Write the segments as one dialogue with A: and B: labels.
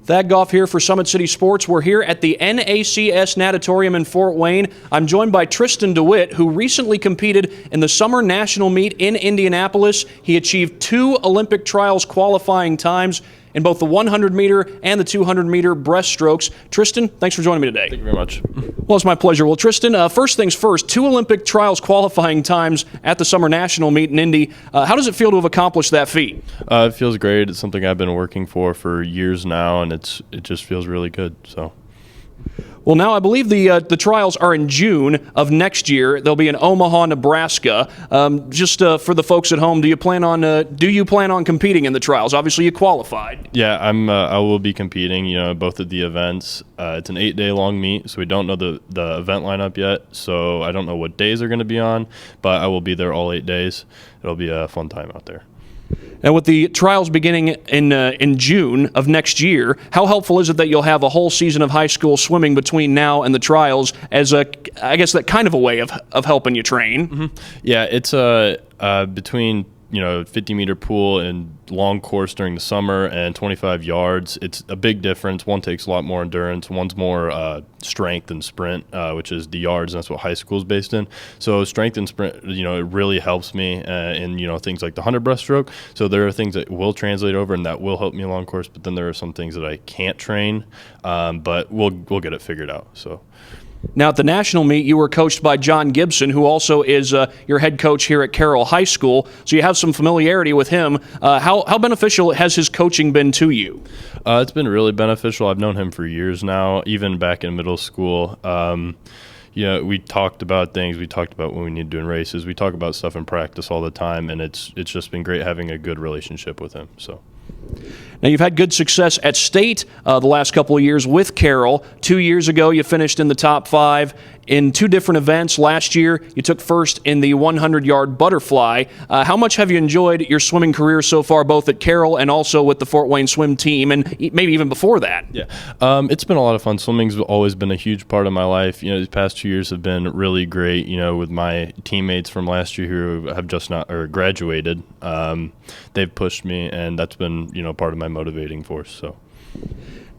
A: Thad Goff here for Summit City Sports. We're here at the NACS Natatorium in Fort Wayne. I'm joined by Tristan DeWitt, who recently competed in the Summer National Meet in Indianapolis. He achieved 2 Olympic trials qualifying times in both the 100-meter and the 200-meter breaststrokes. Tristan, thanks for joining me today.
B: Thank you very much.
A: Well, it's my pleasure. Well, Tristan, first things first, 2 Olympic trials qualifying times at the Summer National Meet in Indy. How does it feel to have accomplished that feat?
B: It feels great. It's something I've been working for years now, and it just feels really good. So.
A: Well, now I believe the trials are in June of next year. They'll be in Omaha, Nebraska. For the folks at home, do you plan on competing in the trials? Obviously, you qualified.
B: Yeah, I will be competing. Both of the events. It's an 8-day long meet, so we don't know the event lineup yet. So I don't know what days they're going to be on, but I will be there all 8 days. It'll be a fun time out there.
A: Now, with the trials beginning in June of next year, how helpful is it that you'll have a whole season of high school swimming between now and the trials as I guess that kind of a way of helping you train?
B: Mm-hmm. Yeah, it's between 50-meter pool and long course during the summer and 25 yards. It's a big difference. One takes a lot more endurance. One's more strength and sprint, which is the yards, and that's what high school is based in. So strength and sprint, it really helps me in things like the 100 breaststroke. So there are things that will translate over and that will help me along course, but then there are some things that I can't train, but we'll get it figured out. So.
A: Now, at the national meet, you were coached by John Gibson, who also is your head coach here at Carroll High School, so you have some familiarity with him. How beneficial has his coaching been to you?
B: It's been really beneficial. I've known him for years now, even back in middle school. We talked about things. We talked about when we need to do in races. We talk about stuff in practice all the time, and it's just been great having a good relationship with him. So.
A: Now, you've had good success at state the last couple of years with Carroll. 2 years ago, you finished in the top 5 in 2 different events. Last year, you took first in the 100-yard butterfly. How much have you enjoyed your swimming career so far, both at Carroll and also with the Fort Wayne swim team, and maybe even before that?
B: Yeah, it's been a lot of fun. Swimming's always been a huge part of my life. These past 2 years have been really great, with my teammates from last year who have just graduated. They've pushed me, and that's been, part of my motivating force. So.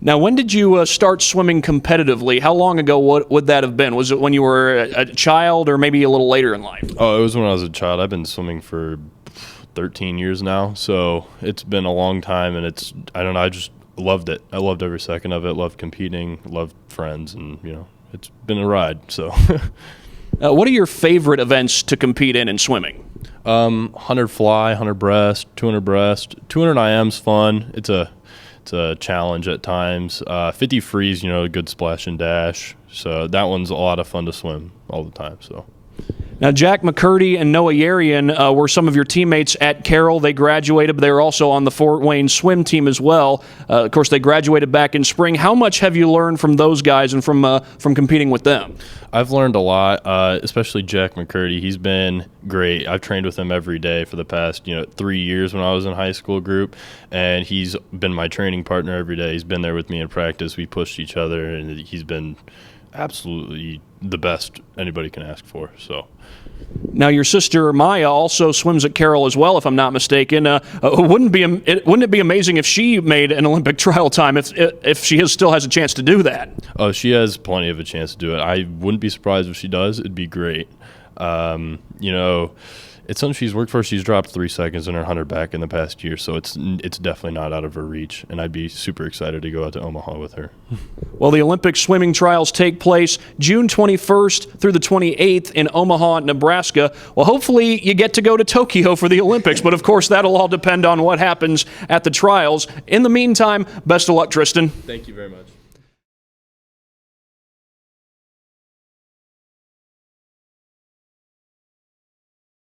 A: Now, when did you start swimming competitively? How long ago would that have been? Was it when you were a child or maybe a little later in life?
B: Oh, it was when I was a child. I've been swimming for 13 years now, so it's been a long time, and I just loved it. I loved every second of it, loved competing, loved friends, and, it's been a ride, so.
A: What are your favorite events to compete in swimming?
B: 100 fly, 100 breast, 200 breast. 200 IM's fun. It's a challenge at times. 50 freeze, a good splash and dash. So that one's a lot of fun to swim all the time. So.
A: Now, Jack McCurdy and Noah Yarian were some of your teammates at Carroll. They graduated, but they were also on the Fort Wayne swim team as well. Of course, they graduated back in spring. How much have you learned from those guys and from competing with them?
B: I've learned a lot, especially Jack McCurdy. He's been great. I've trained with him every day for the past 3 years when I was in high school group, and he's been my training partner every day. He's been there with me in practice. We pushed each other, and he's been absolutely the best anybody can ask for. So.
A: Now, your sister Maya also swims at Carroll as well, if I'm not mistaken. Wouldn't it be amazing if she made an Olympic trial time if she still has a chance to do that?
B: Oh, she has plenty of a chance to do it. I wouldn't be surprised if she does. It'd be great. It's something she's worked for. She's dropped 3 seconds in her 100 back in the past year, so it's definitely not out of her reach, and I'd be super excited to go out to Omaha with her.
A: Well, the Olympic swimming trials take place June 21st through the 28th in Omaha, Nebraska. Well, hopefully you get to go to Tokyo for the Olympics, but of course that'll all depend on what happens at the trials. In the meantime, best of luck, Tristan.
B: Thank you very much.